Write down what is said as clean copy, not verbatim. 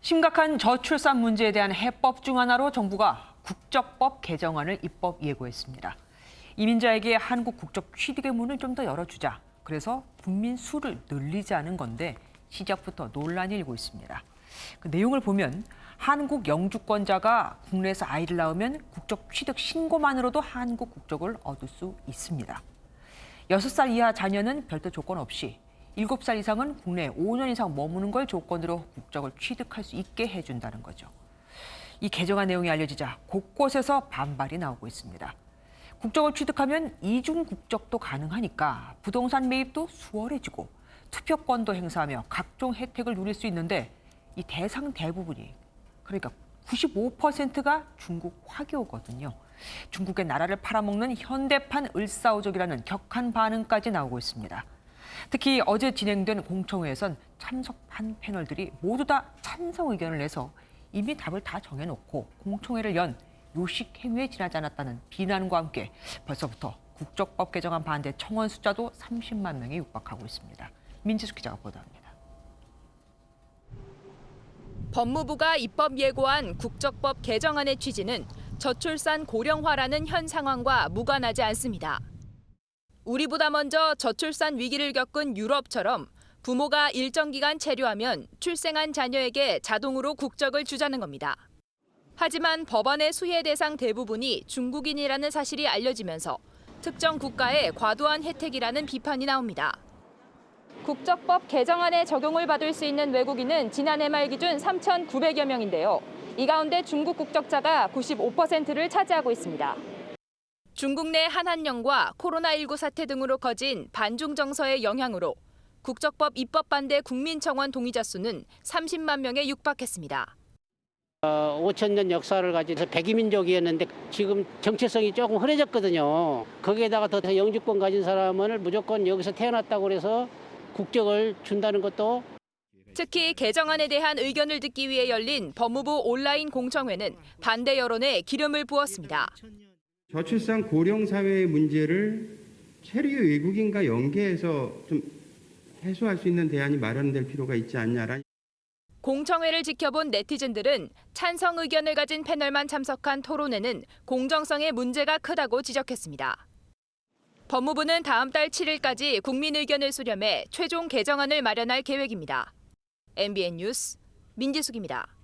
심각한 저출산 문제에 대한 해법 중 하나로 정부가 국적법 개정안을 입법 예고했습니다. 이민자에게 한국 국적 취득의 문을 좀 더 열어주자. 그래서 국민 수를 늘리자는 건데 시작부터 논란이 일고 있습니다. 그 내용을 보면 한국 영주권자가 국내에서 아이를 낳으면 국적 취득 신고만으로도 한국 국적을 얻을 수 있습니다. 6살 이하 자녀는 별도 조건 없이 7살 이상은 국내에 5년 이상 머무는 걸 조건으로 국적을 취득할 수 있게 해준다는 거죠. 이 개정안 내용이 알려지자 곳곳에서 반발이 나오고 있습니다. 국적을 취득하면 이중 국적도 가능하니까 부동산 매입도 수월해지고 투표권도 행사하며 각종 혜택을 누릴 수 있는데 이 대상 대부분이 그러니까 95%가 중국 화교거든요. 중국의 나라를 팔아먹는 현대판 을사오적이라는 격한 반응까지 나오고 있습니다. 특히 어제 진행된 공청회에선 참석한 패널들이 모두 다 찬성 의견을 내서 이미 답을 다 정해놓고 공청회를 연 요식 행위에 지나지 않았다는 비난과 함께 벌써부터 국적법 개정안 반대 청원 숫자도 30만 명에 육박하고 있습니다. 민지숙 기자가 보도합니다. 법무부가 입법 예고한 국적법 개정안의 취지는 저출산 고령화라는 현 상황과 무관하지 않습니다. 우리보다 먼저 저출산 위기를 겪은 유럽처럼 부모가 일정 기간 체류하면 출생한 자녀에게 자동으로 국적을 주자는 겁니다. 하지만 법안의 수혜 대상 대부분이 중국인이라는 사실이 알려지면서 특정 국가의 과도한 혜택이라는 비판이 나옵니다. 국적법 개정안의 적용을 받을 수 있는 외국인은 지난해 말 기준 3,900여 명인데요. 이 가운데 중국 국적자가 95%를 차지하고 있습니다. 중국 내 한한령과 코로나19 사태 등으로 커진 반중 정서의 영향으로 국적법 입법 반대 국민청원 동의자 수는 30만 명에 육박했습니다. 5,000년 역사를 가지고 백이민족이었는데 지금 정체성이 조금 흐려졌거든요. 거기에다가 더 영주권 가진 사람을 무조건 여기서 태어났다고 해서 국적을 준다는 것도. 특히 개정안에 대한 의견을 듣기 위해 열린 법무부 온라인 공청회는 반대 여론에 기름을 부었습니다. 저출산 고령 사회의 문제를 체류 외국인과 연계해서 좀 해소할 수 있는 대안이 마련될 필요가 있지 않냐라. 공청회를 지켜본 네티즌들은 찬성 의견을 가진 패널만 참석한 토론회는 공정성에 문제가 크다고 지적했습니다. 법무부는 다음 달 7일까지 국민 의견을 수렴해 최종 개정안을 마련할 계획입니다. MBN 뉴스 민지숙입니다.